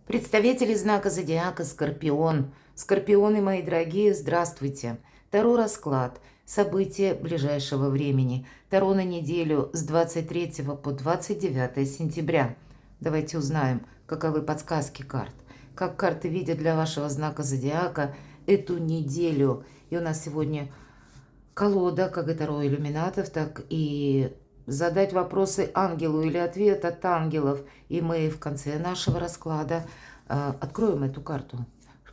Представители знака зодиака Скорпион. Скорпионы, мои дорогие, здравствуйте. Таро расклад. События ближайшего времени. Таро на неделю с 23 по 29 сентября. Давайте узнаем, каковы подсказки карт. Как карты видят для вашего знака зодиака эту неделю. И у нас сегодня колода, как и Таро иллюминатов, так и задать вопросы ангелу или ответ от ангелов. И мы в конце нашего расклада откроем эту карту.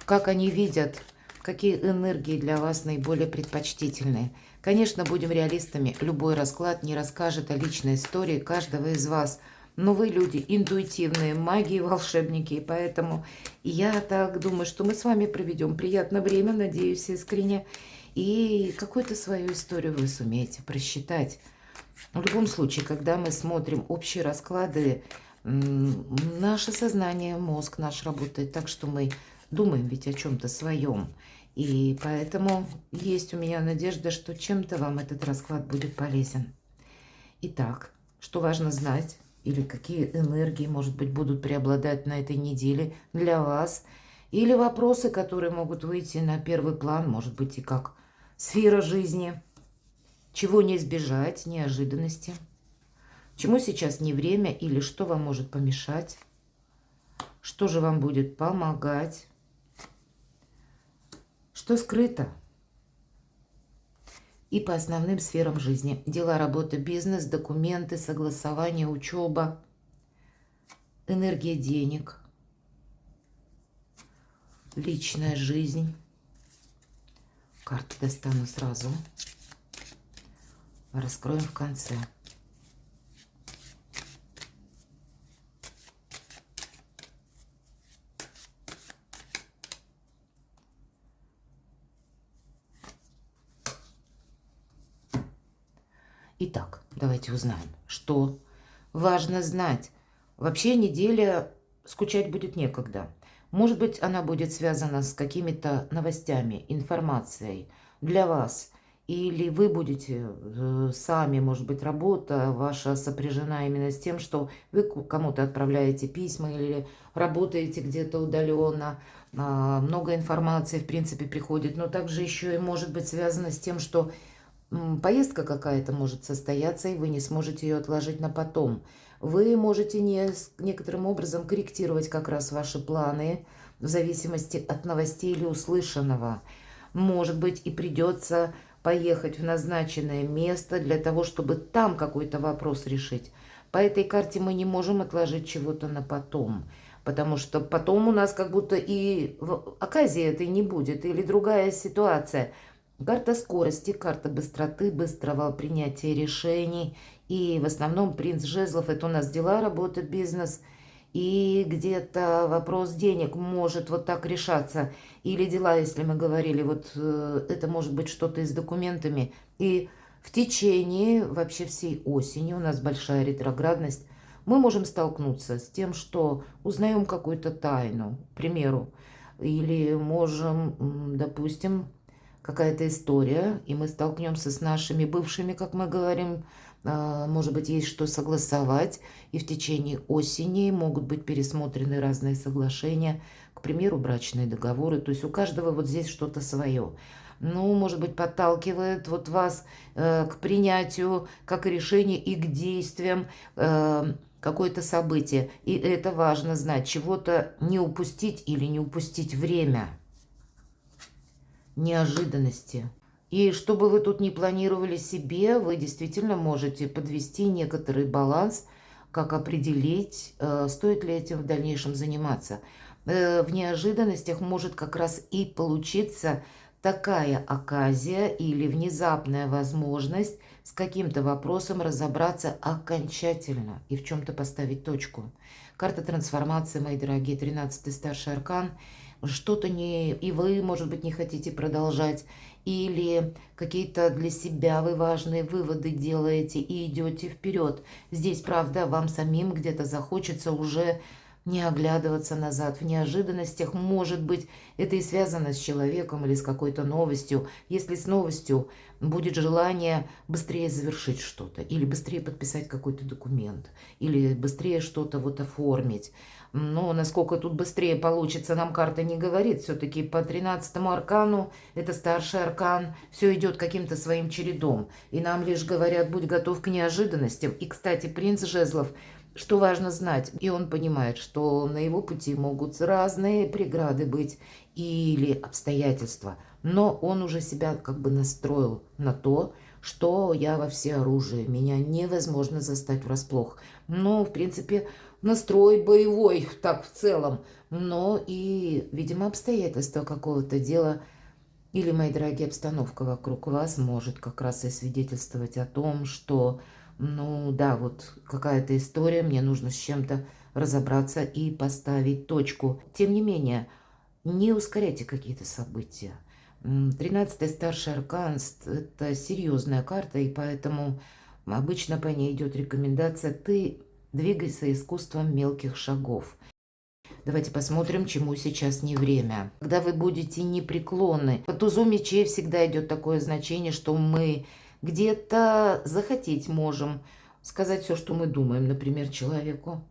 Как они видят, какие энергии для вас наиболее предпочтительные. Конечно, будем реалистами. Любой расклад не расскажет о личной истории каждого из вас. Но вы люди интуитивные, маги и волшебники. И поэтому я так думаю, что мы с вами проведем приятное время, надеюсь искренне. И какую-то свою историю вы сумеете просчитать. В любом случае, когда мы смотрим общие расклады, наше сознание, мозг наш работает так, что мы думаем ведь о чем-то своем. И поэтому есть у меня надежда, что чем-то вам этот расклад будет полезен. Итак, что важно знать, или какие энергии, может быть, будут преобладать на этой неделе для вас, или вопросы, которые могут выйти на первый план, может быть, и как сфера жизни, чего не избежать, неожиданности, чему сейчас не время или что вам может помешать, что же вам будет помогать, что скрыто. И по основным сферам жизни. Дела, работа, бизнес, документы, согласование, учеба, энергия денег, личная жизнь. Карты достану сразу. Раскроем в конце. Итак, давайте узнаем, что важно знать. Вообще неделя скучать будет некогда. Может быть, она будет связана с какими-то новостями, информацией для вас. Или вы будете сами, может быть, работа ваша сопряжена именно с тем, что вы кому-то отправляете письма или работаете где-то удаленно. Много информации, в принципе, приходит. Но также еще и может быть связано с тем, что поездка какая-то может состояться, и вы не сможете ее отложить на потом. Вы можете некоторым образом корректировать как раз ваши планы в зависимости от новостей или услышанного. Может быть, и придется поехать в назначенное место для того, чтобы там какой-то вопрос решить. По этой карте мы не можем отложить чего-то на потом, потому что потом у нас как будто и оказии этой не будет, или другая ситуация. Карта скорости, карта быстроты, быстрого принятия решений. И в основном принц жезлов — это у нас дела, работа, бизнес. И где-то вопрос денег может вот так решаться. Или дела, если мы говорили, вот это может быть что-то и с документами. И в течение вообще всей осени, у нас большая ретроградность, мы можем столкнуться с тем, что узнаем какую-то тайну, к примеру. Или можем, допустим, какая-то история, и мы столкнемся с нашими бывшими, как мы говорим. Может быть, есть что согласовать, и в течение осени могут быть пересмотрены разные соглашения, к примеру, брачные договоры. То есть у каждого вот здесь что-то свое. Ну, может быть, подталкивает вот вас к принятию как решения и к действиям какое-то событие. И это важно знать, чего-то не упустить или не упустить время. Неожиданности. И что бы вы тут ни планировали себе, вы действительно можете подвести некоторый баланс, как определить, стоит ли этим в дальнейшем заниматься. В неожиданностях может как раз и получиться такая оказия или внезапная возможность с каким-то вопросом разобраться окончательно и в чем-то поставить точку. Карта трансформации, мои дорогие, 13-й старший аркан. Что-то не... И вы, может быть, не хотите продолжать. Или какие-то для себя вы важные выводы делаете и идете вперед. Здесь, правда, вам самим где-то захочется уже не оглядываться назад в неожиданностях. Может быть, это и связано с человеком или с какой-то новостью. Если с новостью будет желание быстрее завершить что-то, или быстрее подписать какой-то документ, или быстрее что-то вот оформить. Но насколько тут быстрее получится, нам карта не говорит. Все-таки по 13-му аркану, это старший аркан, все идет каким-то своим чередом. И нам лишь говорят, будь готов к неожиданностям. И, кстати, принц жезлов, что важно знать, и он понимает, что на его пути могут разные преграды быть или обстоятельства. Но он уже себя как бы настроил на то, что я во всеоружии, меня невозможно застать врасплох. Но, в принципе, настрой боевой, так в целом. Но и, видимо, обстоятельства какого-то дела или, мои дорогие, обстановка вокруг вас может как раз и свидетельствовать о том, что, ну да, вот какая-то история, мне нужно с чем-то разобраться и поставить точку. Тем не менее, не ускоряйте какие-то события. 13-й старший аркан– это серьезная карта, и поэтому обычно по ней идет рекомендация «ты двигайся искусством мелких шагов». Давайте посмотрим, чему сейчас не время. Когда вы будете непреклонны. По тузу мечей всегда идет такое значение, что мы где-то захотеть можем сказать все, что мы думаем, например, человеку.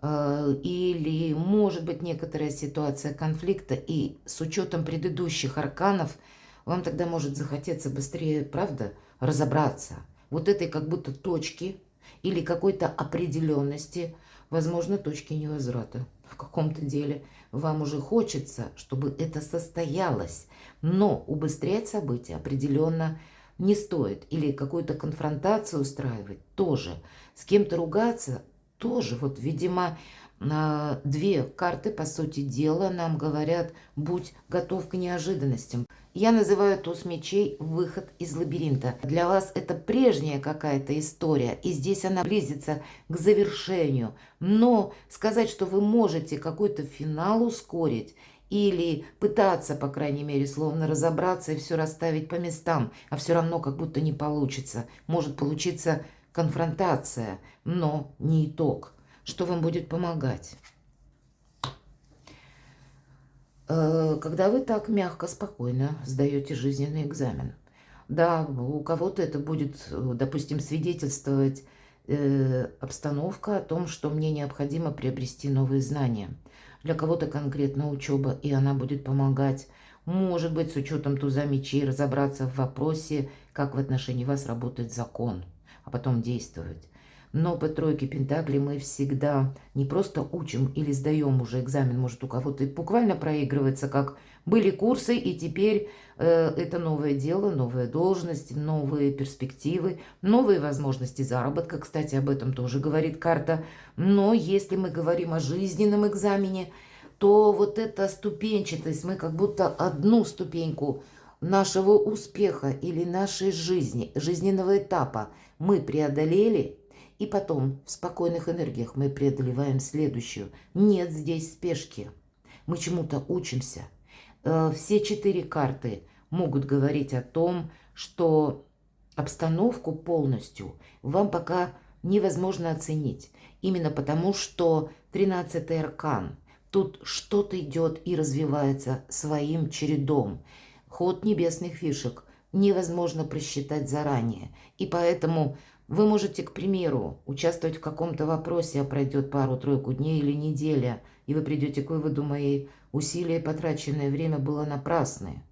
Или может быть некоторая ситуация конфликта, и с учетом предыдущих арканов вам тогда может захотеться быстрее, правда, разобраться. Вот этой как будто точки или какой-то определенности, возможно, точки невозврата в каком-то деле. Вам уже хочется, чтобы это состоялось, но убыстрять события определенно не стоит. Или какую-то конфронтацию устраивать тоже. С кем-то ругаться тоже. Вот, видимо, две карты, по сути дела, нам говорят, будь готов к неожиданностям. Я называю туз мечей выход из лабиринта. Для вас это прежняя какая-то история, и здесь она близится к завершению. Но сказать, что вы можете какой-то финал ускорить, или пытаться, по крайней мере, словно разобраться и все расставить по местам, а все равно как будто не получится. Может получиться конфронтация, но не итог. Что вам будет помогать? Когда вы так мягко, спокойно сдаете жизненный экзамен. Да, у кого-то это будет, допустим, свидетельствовать обстановка о том, что мне необходимо приобрести новые знания. Для кого-то конкретно учеба, и она будет помогать. Может быть, с учетом туза мечей разобраться в вопросе, как в отношении вас работает закон, а потом действовать. Но по тройке пентаклей мы всегда не просто учим или сдаем уже экзамен, может у кого-то буквально проигрывается, как были курсы, и теперь это новое дело, новая должность, новые перспективы, новые возможности заработка. Кстати, об этом тоже говорит карта. Но если мы говорим о жизненном экзамене, то вот эта ступенчатость, мы как будто одну ступеньку нашего успеха или нашей жизни, жизненного этапа мы преодолели, и потом в спокойных энергиях мы преодолеваем следующую. Нет здесь спешки. Мы чему-то учимся. Все 4 карты могут говорить о том, что обстановку полностью вам пока невозможно оценить. Именно потому, что 13-й аркан. Тут что-то идет и развивается своим чередом. Ход небесных фишек невозможно просчитать заранее. И поэтому вы можете, к примеру, участвовать в каком-то вопросе, а пройдет пару-тройку дней или неделя, и вы придете к выводу, мои усилия и потраченное время было напрасны.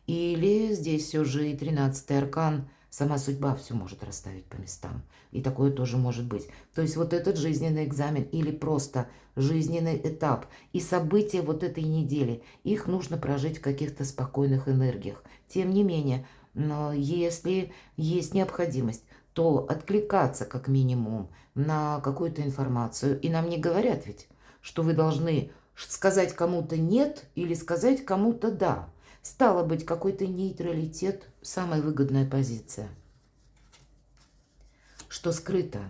Или здесь все же и 13-й аркан, сама судьба все может расставить по местам. И такое тоже может быть. То есть вот этот жизненный экзамен или просто жизненный этап и события вот этой недели, их нужно прожить в каких-то спокойных энергиях. Тем не менее, но если есть необходимость, то откликаться как минимум на какую-то информацию. И нам не говорят ведь, что вы должны сказать кому-то «нет» или сказать кому-то «да». Стало быть, какой-то нейтралитет– самая выгодная позиция. Что скрыто.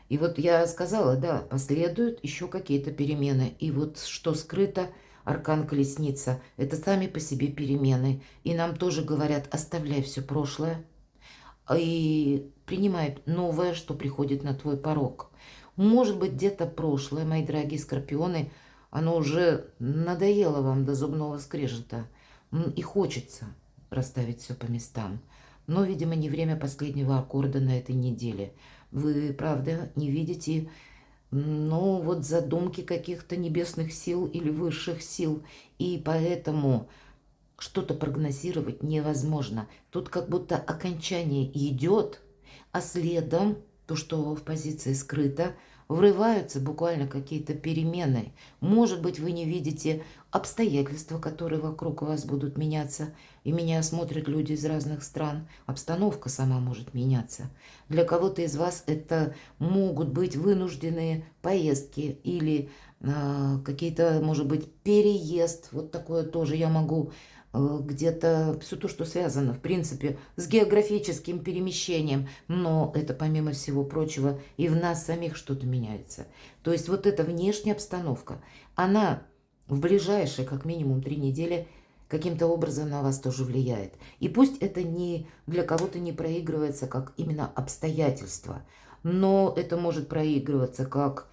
И вот я сказала, да, последуют еще какие-то перемены. И вот что скрыто, аркан колесница, это сами по себе перемены. И нам тоже говорят, оставляй все прошлое и принимай новое, что приходит на твой порог. Может быть, где-то прошлое, мои дорогие скорпионы, оно уже надоело вам до зубного скрежета. И хочется расставить все по местам. Но, видимо, не время последнего аккорда на этой неделе. Вы, правда, не видите, ну, вот задумки каких-то небесных сил или высших сил. И поэтому что-то прогнозировать невозможно. Тут как будто окончание идет, а следом то, что в позиции скрыто, врываются буквально какие-то перемены. Может быть, вы не видите обстоятельства, которые вокруг вас будут меняться, и меня смотрят люди из разных стран. Обстановка сама может меняться. Для кого-то из вас это могут быть вынужденные поездки или какие-то, может быть, переезд. Вот такое тоже я могу где-то все то, что связано, в принципе, с географическим перемещением, но это, помимо всего прочего, и в нас самих что-то меняется. То есть вот эта внешняя обстановка, она в ближайшие, как минимум, 3 недели каким-то образом на вас тоже влияет. И пусть это не для кого-то не проигрывается как именно обстоятельства, но это может проигрываться как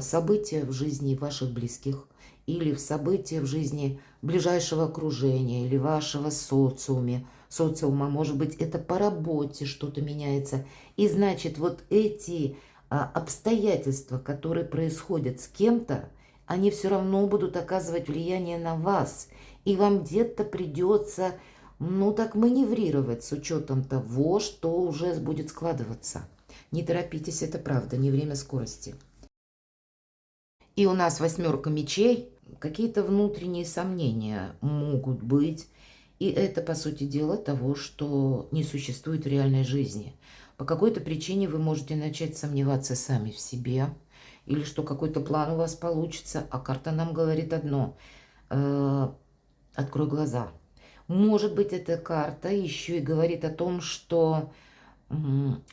события в жизни ваших близких, или в события в жизни ближайшего окружения или вашего социума. Может быть, это по работе что-то меняется. И значит, вот эти обстоятельства, которые происходят с кем-то, они все равно будут оказывать влияние на вас. И вам где-то придется, ну, так маневрировать с учетом того, что уже будет складываться. Не торопитесь, это правда, не время скорости. И у нас 8 мечей. Какие-то внутренние сомнения могут быть. И это, по сути дела, того, что не существует в реальной жизни. По какой-то причине вы можете начать сомневаться сами в себе. Или что какой-то план у вас получится. А карта нам говорит одно. Открой глаза. Может быть, эта карта еще и говорит о том, что,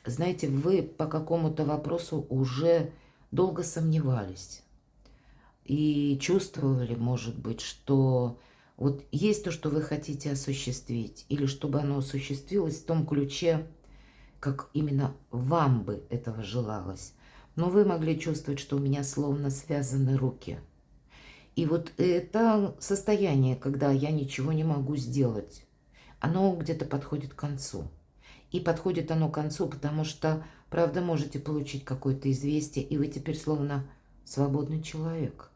знаете, вы по какому-то вопросу уже долго сомневались. И чувствовали, может быть, что вот есть то, что вы хотите осуществить, или чтобы оно осуществилось в том ключе, как именно вам бы этого желалось. Но вы могли чувствовать, что у меня словно связаны руки. И вот это состояние, когда я ничего не могу сделать, оно где-то подходит к концу. И подходит оно к концу, потому что, правда, можете получить какое-то известие, и вы теперь словно свободный человек.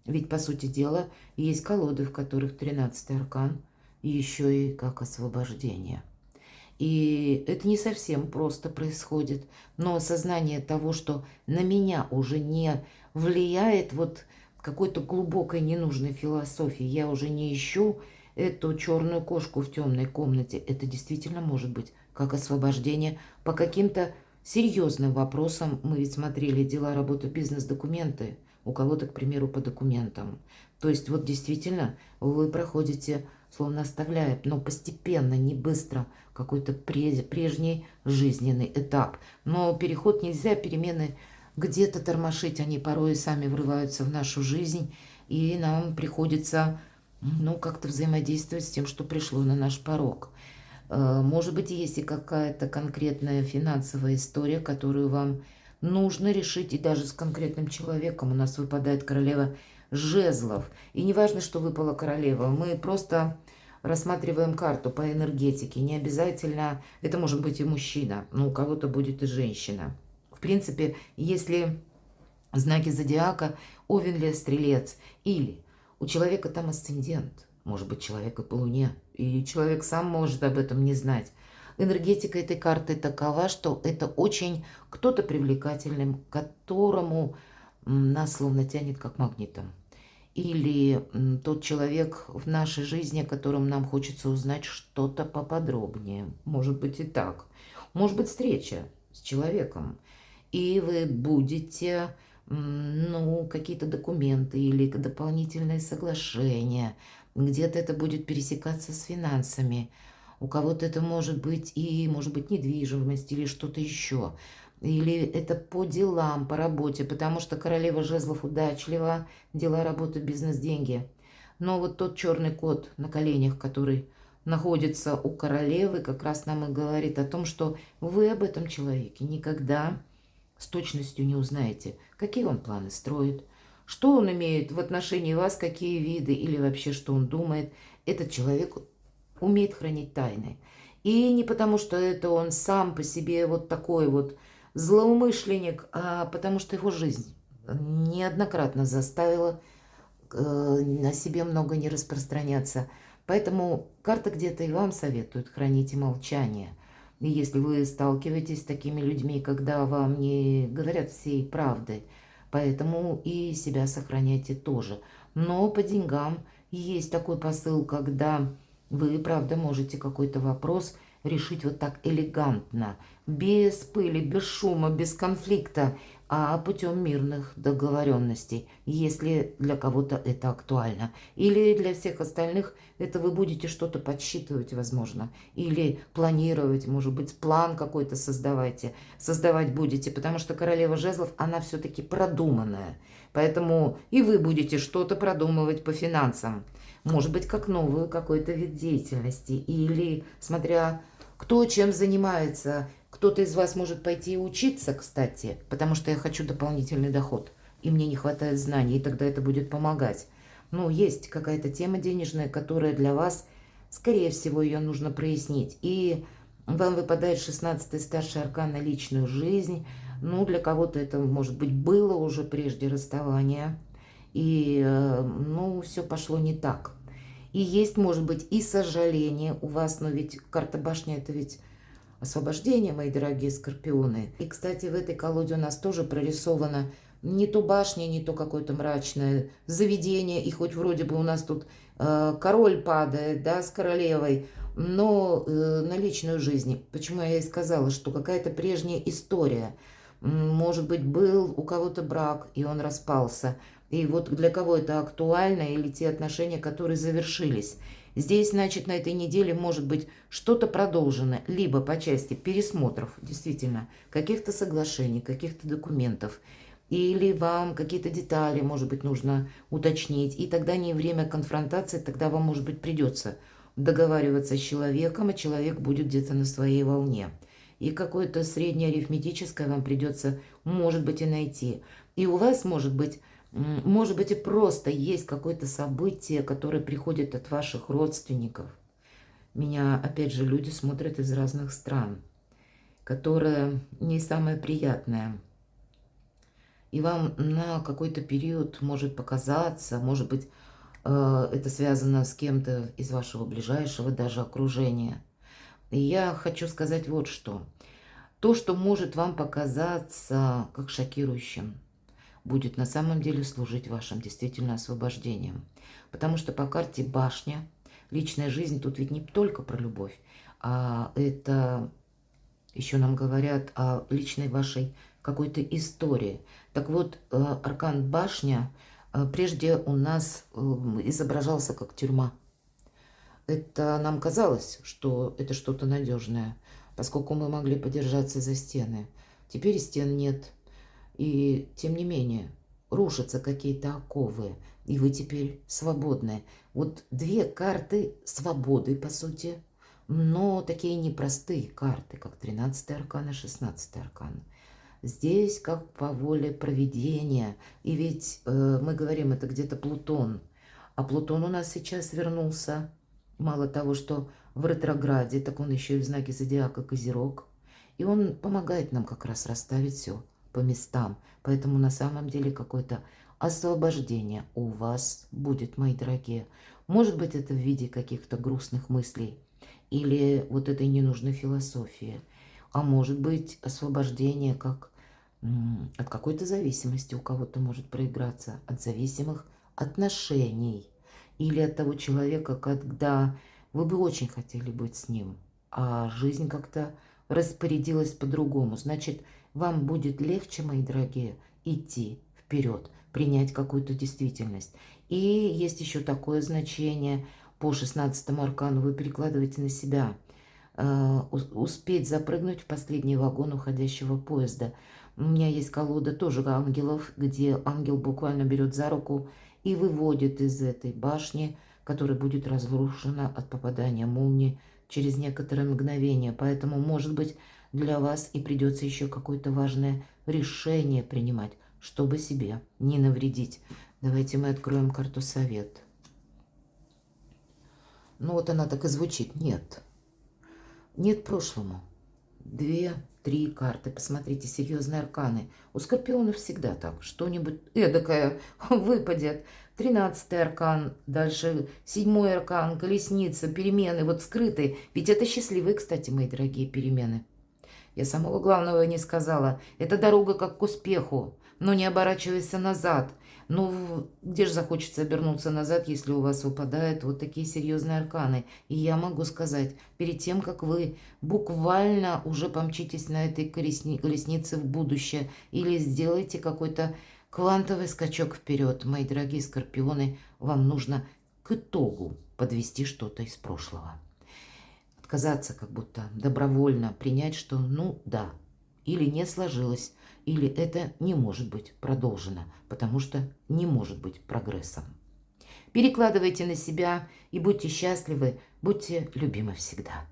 Ведь, по сути дела, есть колоды, в которых 13-й аркан, и еще и как освобождение. И это не совсем просто происходит, но осознание того, что на меня уже не влияет вот какой-то глубокой ненужной философии, я уже не ищу эту черную кошку в темной комнате, это действительно может быть как освобождение по каким-то серьезным вопросам. Мы ведь смотрели дела, работу, бизнес, документы, у кого-то, к примеру, по документам. То есть вот действительно вы проходите, словно оставляя, но постепенно, не быстро, какой-то прежний жизненный этап. Но переход нельзя, перемены где-то тормошить, они порой сами врываются в нашу жизнь, и нам приходится, ну, как-то взаимодействовать с тем, что пришло на наш порог. Может быть, есть и какая-то конкретная финансовая история, которую вам нужно решить, и даже с конкретным человеком. У нас выпадает королева жезлов. И не важно, что выпала королева, мы просто рассматриваем карту по энергетике. Не обязательно, это может быть и мужчина, но у кого-то будет и женщина. В принципе, если знаки зодиака Овен, Лев, Стрелец, или у человека там асцендент, может быть, человек и по Луне, и человек сам может об этом не знать. Энергетика этой карты такова, что это очень кто-то привлекательным, которому нас словно тянет как магнитом. Или тот человек в нашей жизни, о котором нам хочется узнать что-то поподробнее. Может быть и так. Может быть встреча с человеком. И вы будете, ну, какие-то документы или дополнительные соглашения. Где-то это будет пересекаться с финансами. У кого-то это может быть и, может быть, недвижимость или что-то еще. Или это по делам, по работе, потому что королева жезлов удачлива, дела, работа, бизнес, деньги. Но вот тот черный кот на коленях, который находится у королевы, как раз нам и говорит о том, что вы об этом человеке никогда с точностью не узнаете, какие он планы строит, что он имеет в отношении вас, какие виды или вообще что он думает. Этот человек умеет хранить тайны. И не потому, что это он сам по себе вот такой вот злоумышленник, а потому что его жизнь неоднократно заставила на себе много не распространяться. Поэтому карта где-то и вам советует: храните молчание. И если вы сталкиваетесь с такими людьми, когда вам не говорят всей правды, поэтому и себя сохраняйте тоже. Но по деньгам есть такой посыл, когда вы, правда, можете какой-то вопрос решить вот так элегантно, без пыли, без шума, без конфликта, а путем мирных договоренностей, если для кого-то это актуально. Или для всех остальных это вы будете что-то подсчитывать, возможно, или планировать, может быть, план какой-то создавать будете, потому что королева жезлов, она все-таки продуманная. Поэтому и вы будете что-то продумывать по финансам. Может быть, как новую какой-то вид деятельности, или смотря кто чем занимается. Кто-то из вас может пойти учиться, кстати, потому что я хочу дополнительный доход, и мне не хватает знаний, и тогда это будет помогать. Ну, есть какая-то тема денежная, которая для вас, скорее всего, ее нужно прояснить. И вам выпадает 16-й старший аркан на личную жизнь. Ну, для кого-то это, может быть, было уже прежде расставания, и, ну, все пошло не так. И есть, может быть, и сожаление у вас, но ведь карта башни – это ведь освобождение, мои дорогие скорпионы. И, кстати, в этой колоде у нас тоже прорисовано не то башня, не то какое-то мрачное заведение. И хоть вроде бы у нас тут король падает, да, с королевой, но на личную жизнь. Почему я и сказала, что какая-то прежняя история. Может быть, был у кого-то брак, и он распался. И вот для кого это актуально, или те отношения, которые завершились. Здесь, значит, на этой неделе может быть что-то продолжено, либо по части пересмотров, действительно, каких-то соглашений, каких-то документов, или вам какие-то детали, может быть, нужно уточнить, и тогда не время конфронтации, тогда вам, может быть, придется договариваться с человеком, и человек будет где-то на своей волне. И какое-то среднее арифметическое вам придется, может быть, и найти. И у вас, может быть, и просто есть какое-то событие, которое приходит от ваших родственников. Меня, опять же, люди смотрят из разных стран, которое не самое приятное. И вам на какой-то период может показаться, может быть, это связано с кем-то из вашего ближайшего даже окружения. И я хочу сказать вот что. То, что может вам показаться как шокирующим, будет на самом деле служить вашим действительно освобождением. Потому что по карте башня, личная жизнь тут ведь не только про любовь, а это еще нам говорят о личной вашей какой-то истории. Так вот, аркан башня прежде у нас изображался как тюрьма. Это нам казалось, что это что-то надежное, поскольку мы могли подержаться за стены. Теперь стен нет. И тем не менее, рушатся какие-то оковы, и вы теперь свободны. Вот две карты свободы, по сути, но такие непростые карты, как 13-й аркан и 16-й аркан. Здесь как по воле провидения. И ведь мы говорим, это где-то Плутон. А Плутон у нас сейчас вернулся. Мало того, что в ретрограде, так он еще и в знаке зодиака Козерог. И он помогает нам как раз расставить все по местам. Поэтому на самом деле какое-то освобождение у вас будет, мои дорогие. Может быть, это в виде каких-то грустных мыслей или вот этой ненужной философии. А может быть, освобождение как от какой-то зависимости у кого-то может проиграться, от зависимых отношений. Или от того человека, когда вы бы очень хотели быть с ним, а жизнь как-то распорядилась по-другому. Значит, вам будет легче, мои дорогие, идти вперед, принять какую-то действительность. И есть еще такое значение по 16-му аркану. Вы перекладываете на себя. Успеть запрыгнуть в последний вагон уходящего поезда. У меня есть колода тоже ангелов, где ангел буквально берет за руку и выводит из этой башни, которая будет разрушена от попадания молнии через некоторое мгновение. Поэтому, может быть, для вас и придется еще какое-то важное решение принимать, чтобы себе не навредить. Давайте мы откроем карту совет. Ну вот она так и звучит. Нет. Нет прошлому. 2-3 карты. Посмотрите, серьезные арканы. У скорпионов всегда так. Что-нибудь эдакое выпадет. 13-й аркан, дальше 7-й аркан, колесница, перемены, вот скрытые. Ведь это счастливые, кстати, мои дорогие, перемены. Я самого главного не сказала. Это дорога как к успеху, но не оборачивайся назад. Ну, где же захочется обернуться назад, если у вас выпадают вот такие серьезные арканы? И я могу сказать, перед тем, как вы буквально уже помчитесь на этой колеснице в будущее или сделаете какой-то квантовый скачок вперед, мои дорогие скорпионы, вам нужно к итогу подвести что-то из прошлого. Отказаться как будто добровольно, принять, что ну да, или не сложилось, или это не может быть продолжено, потому что не может быть прогрессом. Перекладывайте на себя и будьте счастливы, будьте любимы всегда.